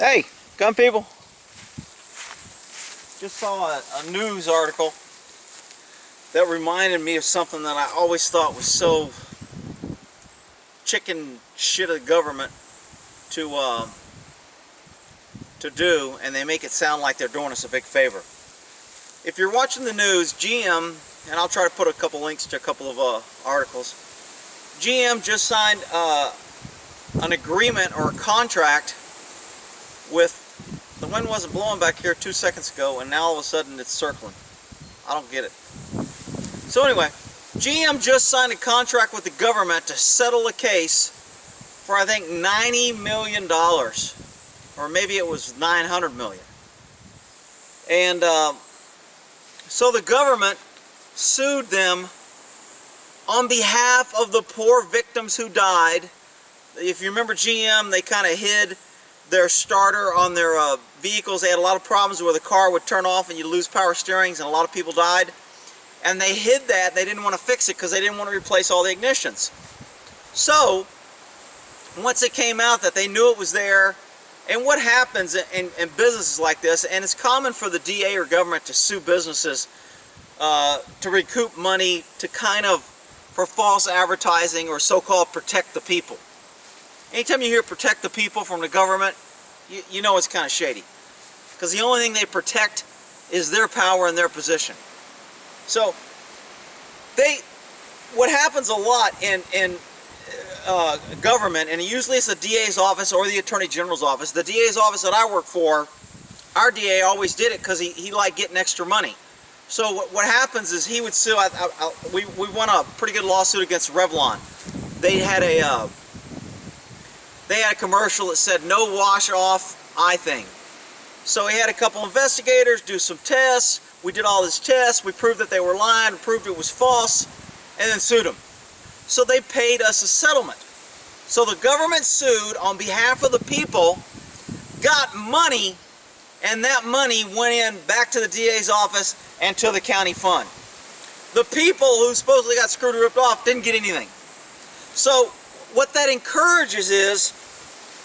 Hey, gun people. Just saw a news article that reminded me of something that I always thought was so chicken shit of the government to do, and they make it sound like they're doing us a big favor. If you're watching the news, GM, and I'll try to put a couple links to a couple of articles, GM just signed an agreement or a contract with, the wind wasn't blowing back here 2 seconds ago, and now all of a sudden it's circling. I don't get it. So anyway, GM just signed a contract with the government to settle a case for, I think, $90 million, or maybe it was $900 million. And so the government sued them on behalf of the poor victims who died. If you remember GM, they kind of hid their starter on their vehicles. They had a lot of problems where the car would turn off and you lose power steerings, and a lot of people died. And they hid that. They didn't want to fix it because they didn't want to replace all the ignitions. So once it came out that they knew it was there, and what happens in businesses like this, and it's common for the DA or government to sue businesses to recoup money to kind of, for false advertising or so-called protect the people. Anytime you hear protect the people from the government, you know it's kind of shady. Because the only thing they protect is their power and their position. So, what happens a lot in government, and usually it's the DA's office or the Attorney General's office. The DA's office that I work for, our DA always did it because he liked getting extra money. So what happens is he would sue. We won a pretty good lawsuit against Revlon. They had a commercial that said no wash off eye thing. So he had a couple investigators do some tests. We did all these tests. We proved that they were lying, proved it was false, and then sued them. So they paid us a settlement. So the government sued on behalf of the people, got money, and that money went in back to the DA's office and to the county fund. The people who supposedly got screwed and ripped off didn't get anything. So what that encourages is,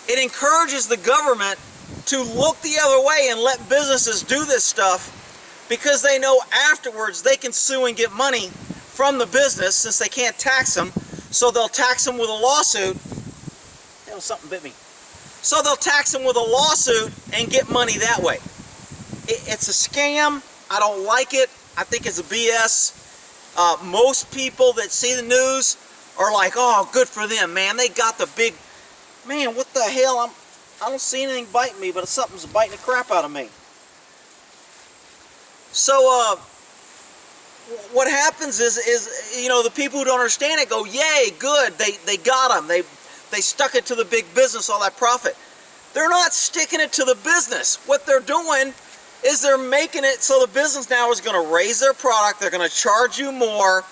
it encourages the government to look the other way and let businesses do this stuff, because they know afterwards they can sue and get money from the business since they can't tax them. So they'll tax them with a lawsuit. Hell, something bit me. So they'll tax them with a lawsuit and get money that way. It's a scam. I don't like it. I think it's a BS. Most people that see the news are like, oh, good for them, man. They got the big... Man, what the hell? I don't see anything biting me, but something's biting the crap out of me. So, what happens is, you know, the people who don't understand it go, yay, good, they got them. They stuck it to the big business, all that profit. They're not sticking it to the business. What they're doing is they're making it so the business now is going to raise their product. They're going to charge you more.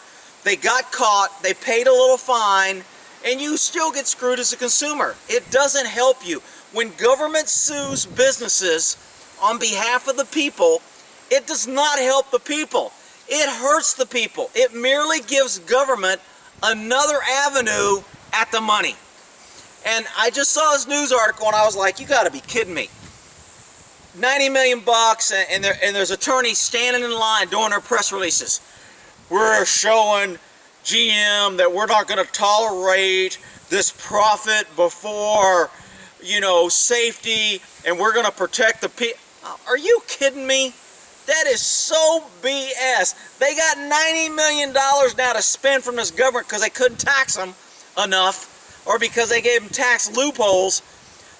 They got caught. They paid a little fine. And you still get screwed as a consumer. It doesn't help you. When government sues businesses on behalf of the people, it does not help the people. It hurts the people. It merely gives government another avenue at the money. And I just saw this news article and I was like, you gotta be kidding me. 90 million bucks, and there's attorneys standing in line doing their press releases. We're showing GM that we're not going to tolerate this profit before, you know, safety, and we're going to protect the people. Are you kidding me? That is so BS. They got $90 million now to spend from this government because they couldn't tax them enough, or because they gave them tax loopholes.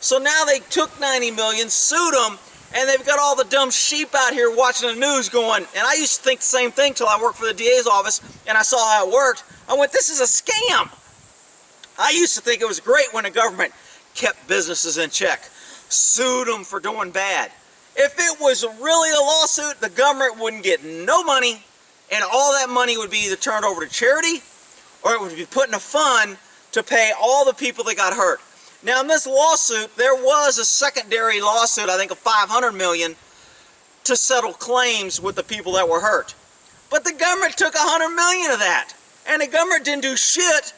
So now they took $90 million, sued them, and they've got all the dumb sheep out here watching the news going, and I used to think the same thing till I worked for the DA's office and I saw how it worked. I went, this is a scam. I used to think it was great when the government kept businesses in check, sued them for doing bad. If it was really a lawsuit, the government wouldn't get no money, and all that money would be either turned over to charity or it would be put in a fund to pay all the people that got hurt. Now in this lawsuit, there was a secondary lawsuit, I think of $500 million, to settle claims with the people that were hurt. But the government took $100 million of that. And the government didn't do shit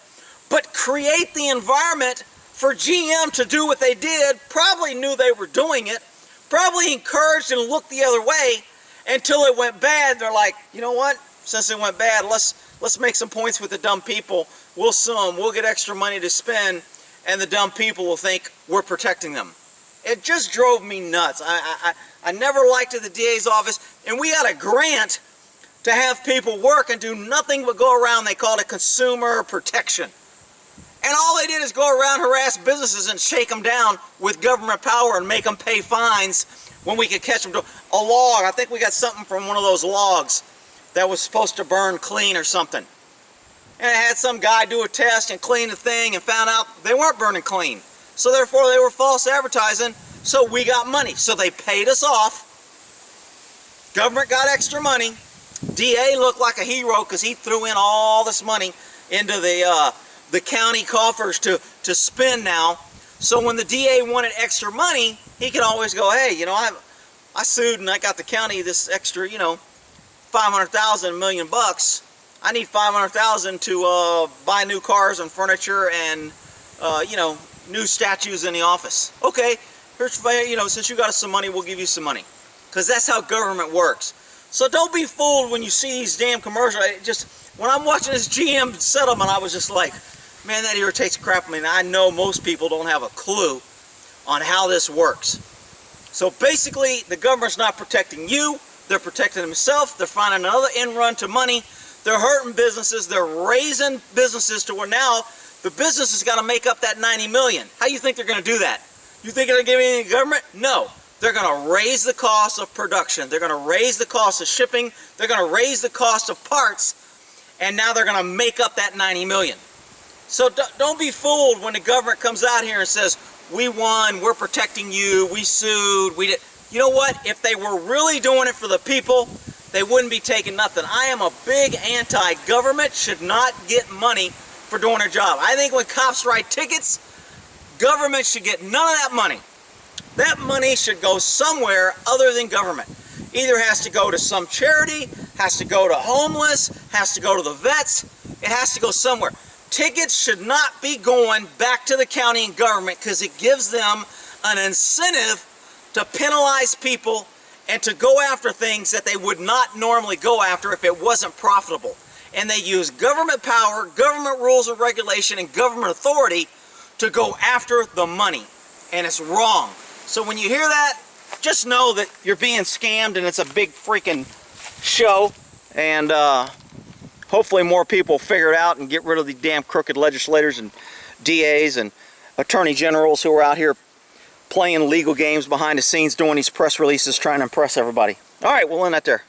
but create the environment for GM to do what they did, probably knew they were doing it, probably encouraged and looked the other way until it went bad. They're like, you know what? Since it went bad, let's make some points with the dumb people. We'll sue them. We'll get extra money to spend, and the dumb people will think we're protecting them. It just drove me nuts. I never liked it at the DA's office, and we got a grant to have people work and do nothing but go around. They called it consumer protection. And all they did is go around, harass businesses and shake them down with government power and make them pay fines when we could catch them. A log, I think we got something from one of those logs that was supposed to burn clean or something. And it had some guy do a test and clean the thing and found out they weren't burning clean. So therefore they were false advertising, so we got money. So they paid us off. Government got extra money. DA looked like a hero because he threw in all this money into the county coffers to spend now. So when the DA wanted extra money, he could always go, hey, you know, I sued and I got the county this extra, you know, $500,000, $1 million bucks. I need $500,000 to buy new cars and furniture and you know, new statues in the office. Okay, here's, you know, since you got us some money, we'll give you some money, because that's how government works. So don't be fooled when you see these damn commercials. When I'm watching this GM settlement, I was just like, man, that irritates the crap out of me. And I know most people don't have a clue on how this works. So basically, the government's not protecting you. They're protecting themselves. They're finding another end run to money. They're hurting businesses. They're raising businesses to where now the business has got to make up that $90 million. How do you think they're going to do that? You think they're going to give anything to the government? No. They're going to raise the cost of production. They're going to raise the cost of shipping. They're going to raise the cost of parts. And now they're going to make up that $90 million. So don't be fooled when the government comes out here and says, we won, we're protecting you, we sued, we did. You know what? If they were really doing it for the people, they wouldn't be taking nothing. I am a big anti-government, should not get money for doing their job. I think when cops write tickets, government should get none of that money. That money should go somewhere other than government. Either has to go to some charity, has to go to homeless, has to go to the vets, it has to go somewhere. Tickets should not be going back to the county and government because it gives them an incentive to penalize people and to go after things that they would not normally go after if it wasn't profitable. And they use government power, government rules and regulation, and government authority to go after the money. And it's wrong. So when you hear that, just know that you're being scammed and it's a big freaking show. And hopefully more people figure it out and get rid of the damn crooked legislators and DAs and attorney generals who are out here playing legal games behind the scenes doing these press releases trying to impress everybody. All right, we'll end that there.